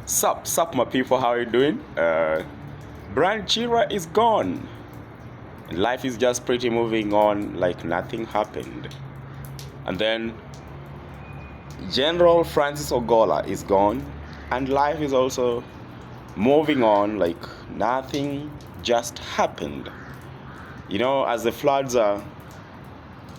Sup, my people, how you doing? Brian Chira is gone. Life is just pretty moving on like nothing happened. And then General Francis Ogola is gone, and life is also moving on like nothing just happened. As the floods are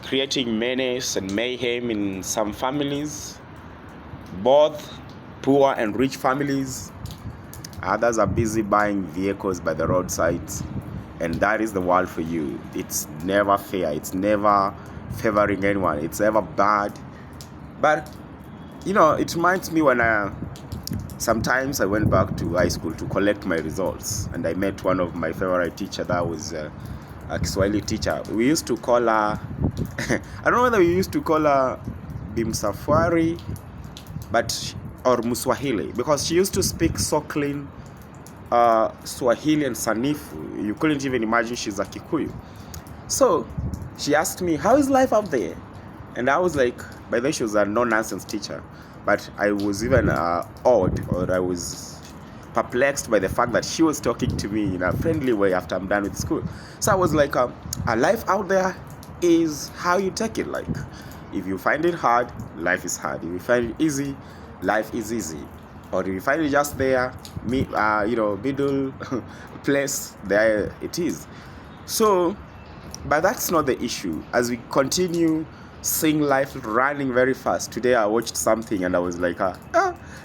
creating menace and mayhem in some families, both poor and rich families. Others are busy buying vehicles by the roadsides, and that is the world for you. It's never fair. It's never favoring anyone. It's ever bad. But it reminds me when sometimes I went back to high school to collect my results, and I met one of my favorite teacher. That was a Kiswahili teacher. We used to call her I don't know whether we used to call her Bimsafwari, or Muswahili, because she used to speak so clean Swahili and Sanifu. You couldn't even imagine she's a Kikuyu. So she asked me, how is life out there? And I was like, by the way, she was a no-nonsense teacher, but I was even awed, or I was perplexed by the fact that she was talking to me in a friendly way after I'm done with school. So I was like, a life out there is how you take it. Like, if you find it hard, life is hard. If you find it easy, life is easy. Or if you find it just there, middle place, there it is. So, but that's not the issue. As we continue seeing life running very fast, today I watched something and I was like,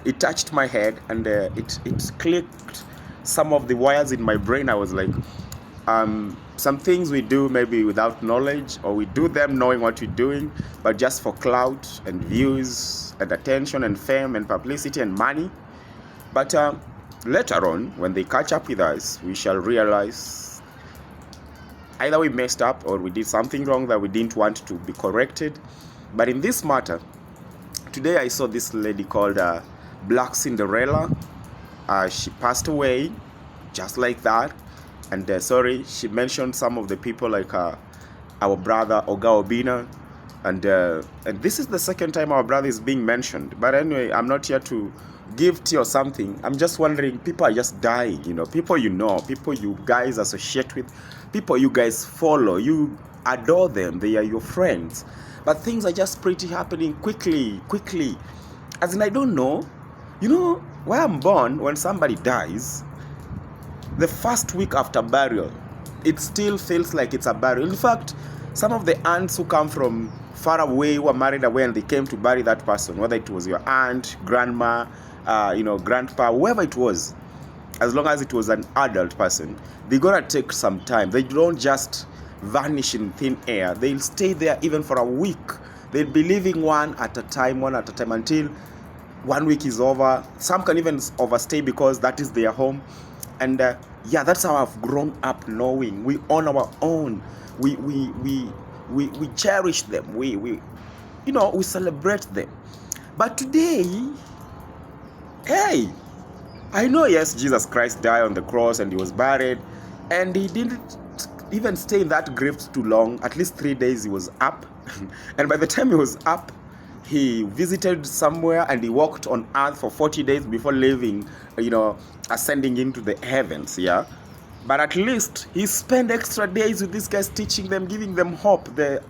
it touched my head, and it clicked some of the wires in my brain. I was like, some things we do maybe without knowledge, or we do them knowing what we're doing, but just for clout and views and attention and fame and publicity and money. But later on, when they catch up with us, we shall realize either we messed up or we did something wrong that we didn't want to be corrected. But in this matter, today I saw this lady called Black Cinderella. She passed away just like that. And she mentioned some of the people like our brother Oga Obina. And this is the second time our brother is being mentioned. But anyway, I'm not here to give tea or something. I'm just wondering, people are just dying, people people you guys associate with, people you guys follow, you adore them, they are your friends. But things are just pretty happening quickly. As in, I don't know. Where I'm born, when somebody dies, the first week after burial, it still feels like it's a burial. In fact, some of the aunts who come from far away, who are married away, and they came to bury that person, whether it was your aunt, grandma, grandpa, whoever it was, as long as it was an adult person, they're gonna take some time. They don't just vanish in thin air. They'll stay there even for a week. They'll be living one at a time until 1 week is over. Some can even overstay because that is their home. And that's how I've grown up knowing. We own our own. We cherish them. We celebrate them. But today, hey, I know, yes, Jesus Christ died on the cross and he was buried, and he didn't even stay in that grave too long. At least 3 days he was up. And by the time he was up, he visited somewhere and he walked on earth for 40 days before leaving, ascending into the heavens, yeah? But at least he spent extra days with these guys, teaching them, giving them hope. The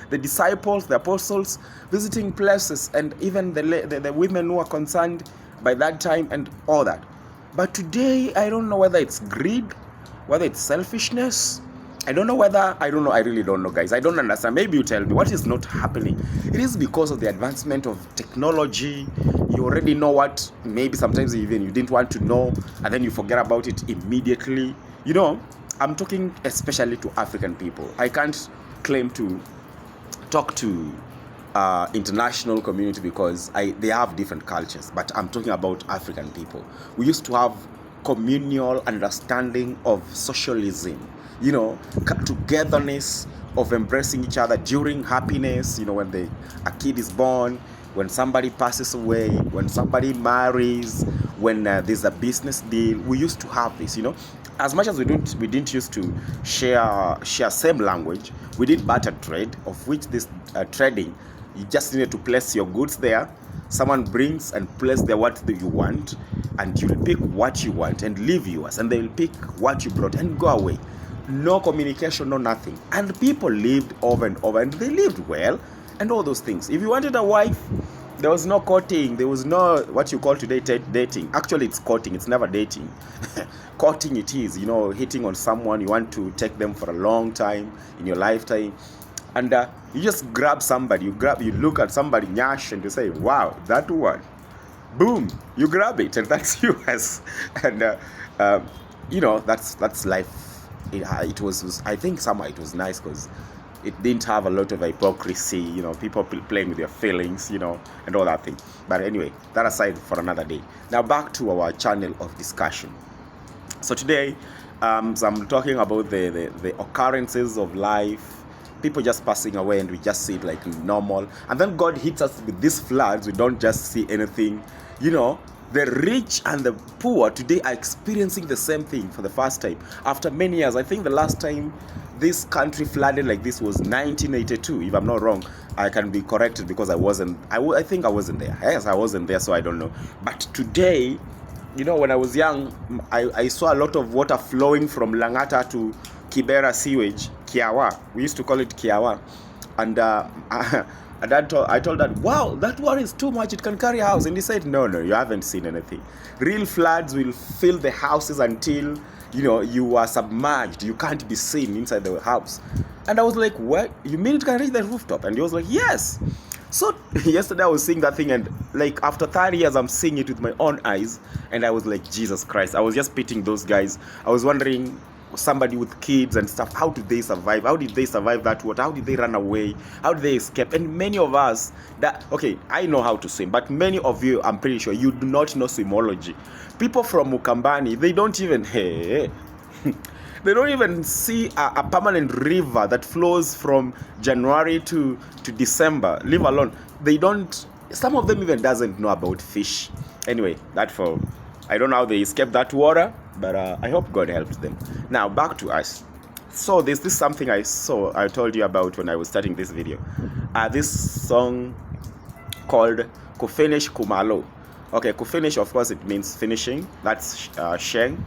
disciples, the apostles, visiting places, and even the women who are concerned by that time and all that. But today, I don't know whether it's greed, whether it's selfishness. I really don't know, guys. I don't understand. Maybe you tell me what is not happening. It is because of the advancement of technology. You already know what, maybe sometimes even you didn't want to know, and then you forget about it immediately. I'm talking especially to African people. I can't claim to talk to international community because they have different cultures, but I'm talking about African people. We used to have communal understanding of socialism, togetherness, of embracing each other during happiness, when a kid is born, when somebody passes away, when somebody marries, when there's a business deal. We used to have this, as much as we didn't used to share same language. We did barter trade, of which this trading, you just needed to place your goods there. Someone brings and places there what you want, and you'll pick what you want and leave yours, and they will pick what you brought and go away. No communication, no nothing. And people lived over and over, and they lived well, and all those things. If you wanted a wife, there was no courting. There was no what you call today dating. Actually, it's courting. It's never dating. Courting it is, hitting on someone. You want to take them for a long time in your lifetime. And you just grab somebody. You look at somebody, nyash, and you say, wow, that one. Boom. You grab it, and that's yours. And, that's life. It was, I think somehow it was nice because it didn't have a lot of hypocrisy, people playing with their feelings, and all that thing. But anyway, that aside for another day. Now back to our channel of discussion. So today, so I'm talking about the occurrences of life, people just passing away, and we just see it like normal. And then God hits us with these floods. We don't just see anything, The rich and the poor today are experiencing the same thing for the first time after many years. I think the last time this country flooded like this was 1982, if I'm not wrong. I can be corrected because I think I wasn't there. Yes, I wasn't there, so I don't know. But today, when I was young, I saw a lot of water flowing from Langata to Kibera sewage, Kiawa. We used to call it Kiawa. And I told Dad, wow, that water is too much. It can carry a house. And he said, no, you haven't seen anything. Real floods will fill the houses until, you are submerged. You can't be seen inside the house. And I was like, what? You mean it can reach the rooftop? And he was like, yes. So yesterday I was seeing that thing, and like after 30 years, I'm seeing it with my own eyes. And I was like, Jesus Christ. I was just pitying those guys. I was wondering, somebody with kids and stuff, how did they survive? How did they survive that water? How did they run away? How did they escape? And many of us I know how to swim, but many of you, I'm pretty sure you do not know swimology. People from Mukambani, they don't even they don't even see a permanent river that flows from January to December, leave alone. Some of them even doesn't know about fish. Anyway, I don't know how they escaped that water, but I hope God helped them. Now, back to us. So this is something I told you about when I was starting this video. This song called Kufinish Kumalo. Okay, Kufinish, of course, it means finishing. That's Sheng,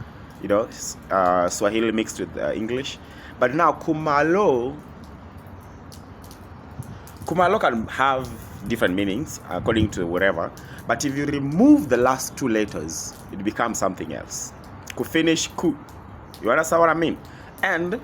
Swahili mixed with English. But now, Kumalo can have different meanings according to whatever. But if you remove the last two letters, it becomes something else. Kufinish ku. You understand what I mean? And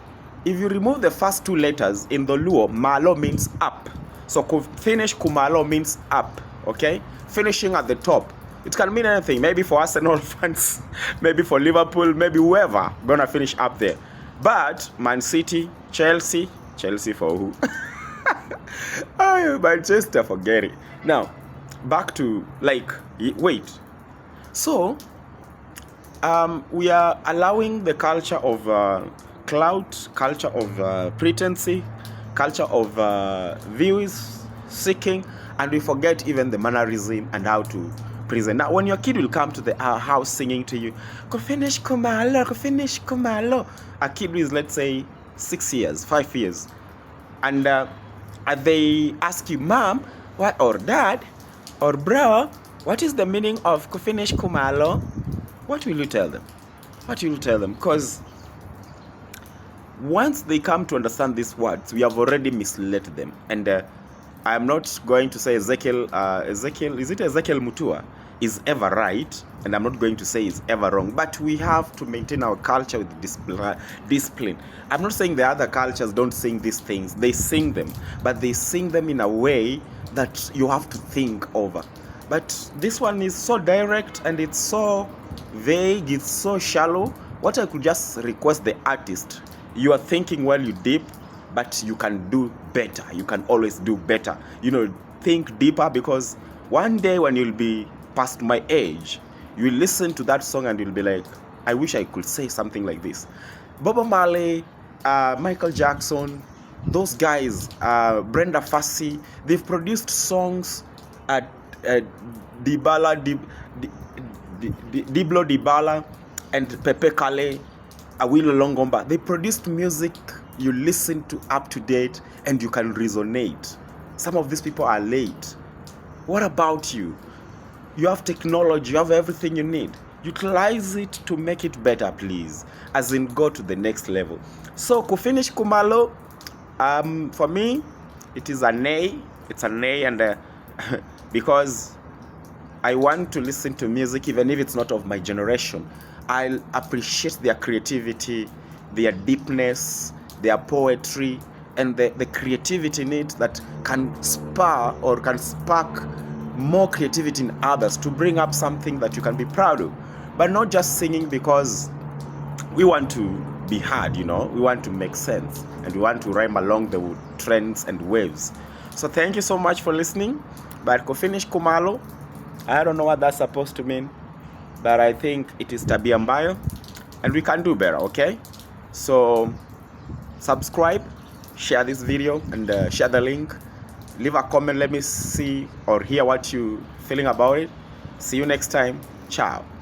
if you remove the first two letters in the Luo, malo means up. So kufinish kumalo means up. Okay? Finishing at the top. It can mean anything. Maybe for Arsenal fans, maybe for Liverpool, maybe whoever gonna finish up there. But Man City, Chelsea for who? Oh, Manchester, forget it. Now, back to wait. So we are allowing the culture of clout, culture of pretense, culture of views seeking, and we forget even the mannerism and how to present. Now, when your kid will come to the house singing to you, Kufinish Kumalo, a kid is, let's say, 6 years, 5 years, and they ask you, Mom, what, or Dad, or Bro, what is the meaning of Kufinish Kumalo? What will you tell them? Because once they come to understand these words, we have already misled them. And I'm not going to say Ezekiel Mutua is ever right, and I'm not going to say is ever wrong. But we have to maintain our culture with discipline. I'm not saying the other cultures don't sing these things. They sing them, but they sing them in a way that you have to think over. But this one is so direct, and it's so vague, it's so shallow. What I could just request the artist, you are thinking while you deep, but you can do better. You can always do better. Think deeper, because one day when you'll be past my age, you will listen to that song and you'll be like, I wish I could say something like this. Bob Marley, Michael Jackson, those guys, Brenda Fassie, they've produced songs at Diblo Dibala and Pepe Kale, Awilo Longomba. They produced music you listen to up to date and you can resonate. Some of these people are late. What about you? You have technology, you have everything you need. Utilize it to make it better, please. As in, go to the next level. So, kufinish Khumalo, for me, it is an A. It's an A, and because I want to listen to music, even if it's not of my generation. I'll appreciate their creativity, their deepness, their poetry, and the creativity in it that can spur or can spark more creativity in others to bring up something that you can be proud of. But not just singing because we want to be heard, we want to make sense, and we want to rhyme along the trends and waves. So thank you so much for listening. But kufinish Khumalo, I don't know what that's supposed to mean, but I think it is tabia mbaya, and we can do better, okay? So subscribe, share this video, and share the link. Leave a comment, let me see or hear what you feeling about it. See you next time. Ciao.